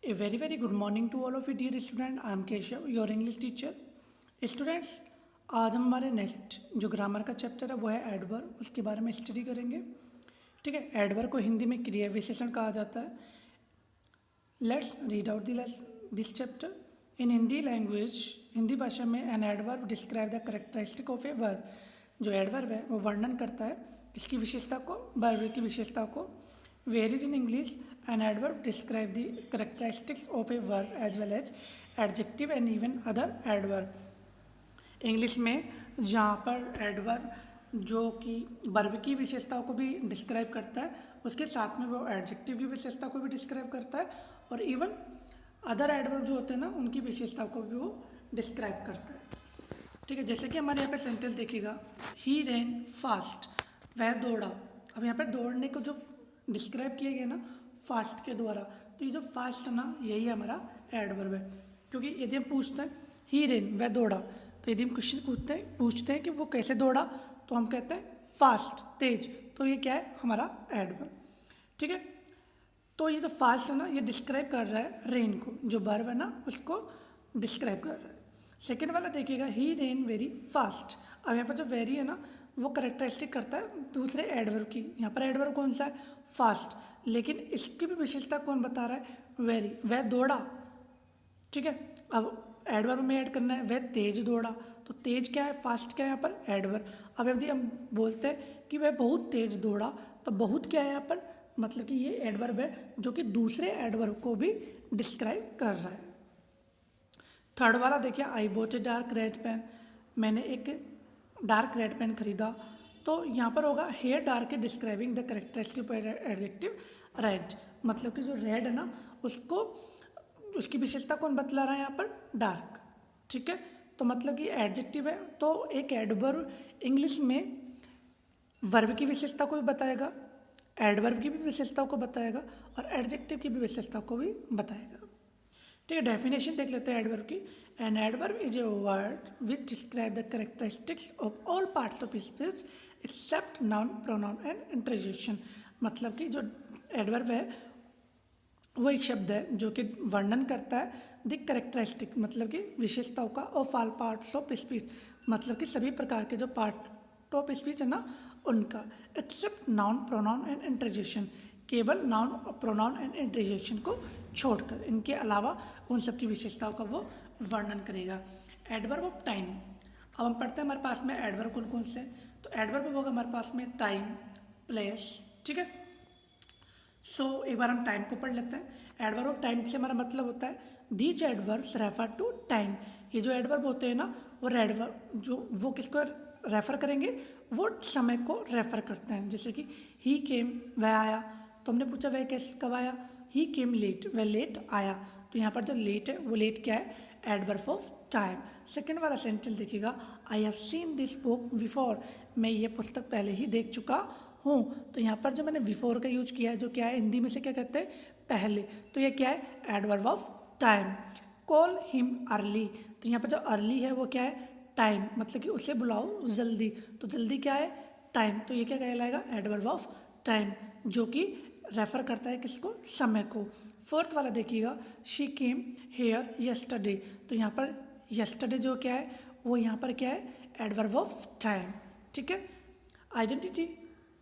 A very very good morning to all of you dear student. I am Keshav, your English teacher. Students, आज हम हमारे next जो grammar का chapter है वो है एडवर्ब, उसके बारे में स्टडी करेंगे. ठीक है, एडवर्ब को हिंदी में क्रिया विशेषण कहा जाता है. Let's read out this chapter. In Hindi language, Hindi भाषा में an adverb describe the characteristic of a verb. जो एडवर्ब है वो वर्णन करता है इसकी विशेषता को, वर्ब की विशेषता को. Whereas in English, an adverb describe the characteristics of a verb as well as adjective and even other adverb. English में जहाँ पर एडवर्ब जो कि वर्ब की विशेषताओं को भी डिस्क्राइब करता है, उसके साथ में वो एडजेक्टिव की विशेषता को भी डिस्क्राइब करता है और इवन अदर एडवर्ब जो होते हैं ना उनकी विशेषताओं को भी वो डिस्क्राइब करता है. ठीक है, जैसे कि हमारे यहाँ पे सेंटेंस देखिएगा, ही रैन फास्ट, वह दौड़ा. अब यहाँ पर दौड़ने को जो डिस्क्राइब किया गया ना फास्ट के द्वारा, तो ये जो फास्ट है ना यही हमारा एडवर्ब है. क्योंकि यदि हम पूछते हैं ही रेन वह दौड़ा, तो यदि हम क्वेश्चन पूछते हैं कि वो कैसे दौड़ा, तो हम कहते हैं फास्ट, तेज. तो ये क्या है, हमारा एडवर्ब. ठीक है, तो ये जो फास्ट है ना ये डिस्क्राइब कर रहा है रेन को, जो वर्ब है ना उसको डिस्क्राइब कर रहा है. सेकेंड वाला देखिएगा, ही रेन वेरी फास्ट. अब यहाँ पर जो वेरी है ना वो करेक्टरिस्टिक करता है दूसरे एडवर्ब की. यहाँ पर एडवर्ब कौन सा है, फास्ट, लेकिन इसकी भी विशेषता कौन बता रहा है, वेरी, वह दौड़ा. ठीक है, अब एडवर्ब में ऐड करना है, वह तेज दौड़ा. तो तेज क्या है, फास्ट क्या है यहाँ पर, एडवर्ब. अब यदि हम बोलते हैं कि वह बहुत तेज दौड़ा, तो बहुत क्या है यहाँ पर, मतलब कि ये एडवर्ब है जो कि दूसरे एडवर्ब को भी डिस्क्राइब कर रहा है. थर्ड वाला देखिए, I bought a dark red pen, मैंने एक डार्क रेड पेन खरीदा. तो यहाँ पर होगा हेयर डार्क है describing the characteristic adjective red. मतलब कि जो रेड है ना उसको, उसकी विशेषता कौन बतला रहा है यहाँ पर, डार्क. ठीक है, तो मतलब कि एडजेक्टिव है, तो एक एडवर्ब इंग्लिश में वर्ब की विशेषता को भी बताएगा, एडवर्ब की भी विशेषताओं को बताएगा और एडजेक्टिव की भी विशेषता को भी बताएगा. ठीक है, डेफिनेशन देख लेते हैं एडवर्ब की. An adverb is a word which describe the characteristics of all parts of speech except noun, pronoun and interjection. मतलब कि जो एडवर्ब है वो एक शब्द है जो कि वर्णन करता है द कैरेक्टरिस्टिक, मतलब कि विशेषताओं का, of all parts of speech, मतलब कि सभी प्रकार के जो पार्ट ऑफ स्पीच है ना उनका, except noun, pronoun and interjection, केवल नाउन, प्रोनाउन एंड इंटरजेक्शन को छोड़कर, इनके अलावा उन सब की विशेषताओं का वो वर्णन करेगा. Adverb of time. अब हम पढ़ते हैं हमारे पास में एडवर्ब कौन कौन से. तो एडवर्ब होगा हमारे पास में टाइम, प्लेस. ठीक है, सो एक बार हम टाइम को पढ़ लेते हैं. एडवर्ब ऑफ टाइम से हमारा मतलब होता है these adverbs refer to time. ये जो एडवर्ब होते हैं ना वो एडवर्ब जो वो किसको रेफर करेंगे, वो समय को रेफर करते हैं. जैसे कि ही केम, वह आया. तो हमने पूछा वह कैसे कब आया, ही केम लेट, वह लेट आया. तो यहाँ पर जो लेट है वो लेट क्या है, एडवर्ब ऑफ टाइम. सेकेंड वाला सेंटेंस देखिएगा, I have seen this book before, मैं ये पुस्तक पहले ही देख चुका हूँ. तो यहाँ पर जो मैंने बिफोर का यूज किया है, जो क्या है हिंदी में से क्या कहते हैं, पहले. तो ये क्या है, adverb of time. Call him early. तो यहाँ पर जो अर्ली है वो क्या है, टाइम, मतलब कि उसे बुलाओ जल्दी. तो जल्दी क्या है, टाइम. तो ये क्या कहलाएगा, एडवर्ब ऑफ टाइम, जो कि रेफर करता है किसको, समय को. फोर्थ वाला देखिएगा, शी केम हेयर यस्टरडे. तो यहाँ पर यस्टरडे जो क्या है वो यहाँ पर क्या है, एडवर्ब ऑफ टाइम. ठीक है, identity.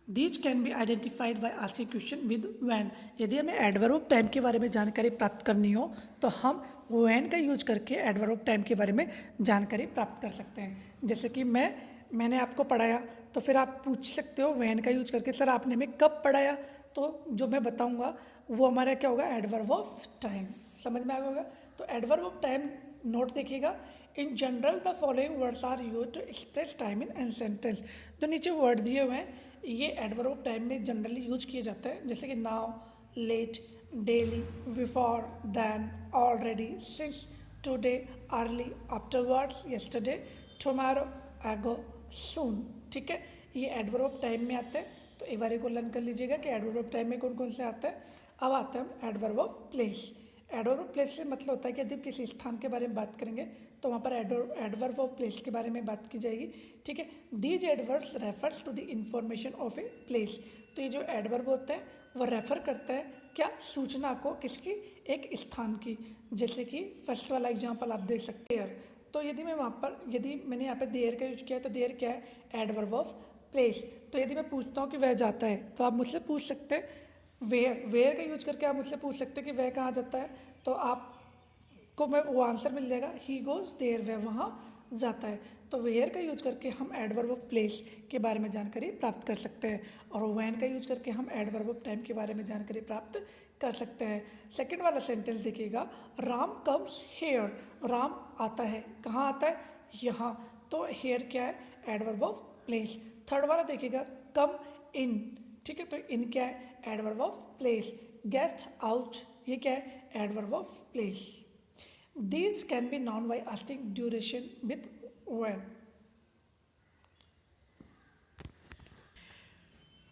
These can be identified by asking question with when. यदि हमें एडवर्ब ऑफ टाइम के बारे में जानकारी प्राप्त करनी हो तो हम व्हेन का यूज करके एडवर्ब ऑफ टाइम के बारे में जानकारी प्राप्त कर सकते हैं. जैसे कि मैंने आपको पढ़ाया, तो फिर आप पूछ सकते हो व्हेन का यूज करके, सर आपने हमें कब पढ़ाया. तो जो मैं बताऊंगा वो हमारा क्या होगा, एडवर्ब ऑफ टाइम. समझ में आ गया होगा. तो एडवर्ब ऑफ टाइम नोट देखिएगा, in general the following words are use to express time in an sentence. जो नीचे वर्ड दिए हुए हैं ये एडवर्ब ऑफ टाइम में जनरली यूज किए जाते हैं. जैसे कि now, late, daily, before, then, already, since, today, early, afterwards, yesterday, tomorrow, ago, soon. ठीक है, ये एडवर्ब ऑफ टाइम में आते हैं. तो एक बार को लर्न कर लीजिएगा कि एडवर्ब ऑफ टाइम में कौन कौन से आते हैं. अब आते हैं adverb of place. Adverb of place से मतलब होता है कि यदि किसी स्थान के बारे में बात करेंगे तो वहाँ पर एडवर्ब ऑफ प्लेस के बारे में बात की जाएगी. ठीक है, these adverbs refers to the information of a place. तो ये जो एडवर्ब होते हैं वो रेफ़र करता है क्या, सूचना को, किसकी, एक स्थान की। जैसे कि फर्स्ट वाला एग्जांपल आप देख सकते हैं। तो यदि मैं वहाँ पर, यदि मैंने यहाँ पे देयर का यूज किया है तो देयर क्या है, एडवर्ब ऑफ प्लेस। तो यदि मैं पूछता हूँ कि वह जाता है तो आप मुझसे पूछ सकते हैं वेयर का यूज करके आप मुझसे पूछ सकते हैं कि वह कहाँ जाता है, तो आपको मैं वो आंसर मिल जाएगा, ही गोज देयर, वह वहाँ जाता है। तो वेयर का यूज करके हम एडवर्ब ऑफ प्लेस के बारे में जानकारी प्राप्त कर सकते हैं, और व्हेन का यूज करके हम एडवर्ब ऑफ टाइम के बारे में जानकारी प्राप्त कर सकते हैं। सेकंड वाला सेंटेंस देखिएगा, राम कम्स हेयर, राम आता है, कहाँ आता है, यहाँ। तो हेयर क्या है, एडवर्ब ऑफ प्लेस। थर्ड वाला देखिएगा, कम इन, ठीक है, तो इन क्या है, adverb of place. Get out, ये क्या है, adverb of place. These can be known by asking duration with when.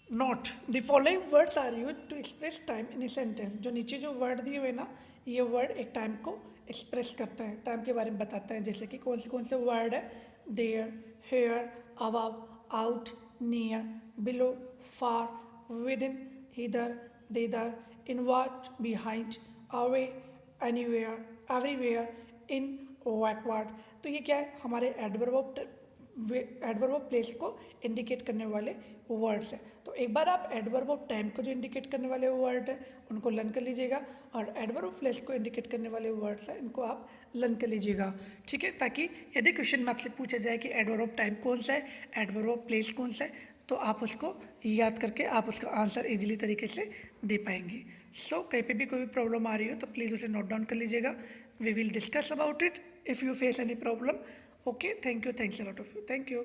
Note, the following words are used to express time in a sentence. जो नीचे जो वर्ड दिए हुए ना, ये वर्ड एक टाइम को एक्सप्रेस करता है, टाइम के बारे में बताता है। जैसे कि कौन से वर्ड है, there, here, above, out, near, below, far, within, इधर, thither, inward, behind, away, anywhere, everywhere, in, backward. तो ये क्या है, हमारे एडवर्ब ऑफ प्लेस को इंडिकेट करने वाले वर्ड्स हैं। तो एक बार आप एडवर्ब ऑफ टाइम को जो इंडिकेट करने वाले वर्ड हैं उनको लर्न कर लीजिएगा, और एडवर्ब ऑफ प्लेस को इंडिकेट करने वाले वर्ड्स हैं इनको आप लर्न कर लीजिएगा, ठीक है। ताकि यदि क्वेश्चन में आपसे पूछा जाए कि एडवर्ब ऑफ टाइम कौन सा है, एडवर्ब ऑफ प्लेस कौन सा है, तो आप उसको याद करके आप उसका आंसर इजीली तरीके से दे पाएंगे। सो कहीं पे भी कोई भी प्रॉब्लम आ रही हो तो प्लीज़ उसे नोट डाउन कर लीजिएगा। We will discuss about it if you face any problem. Okay, thank you, thanks a lot of you, thank you.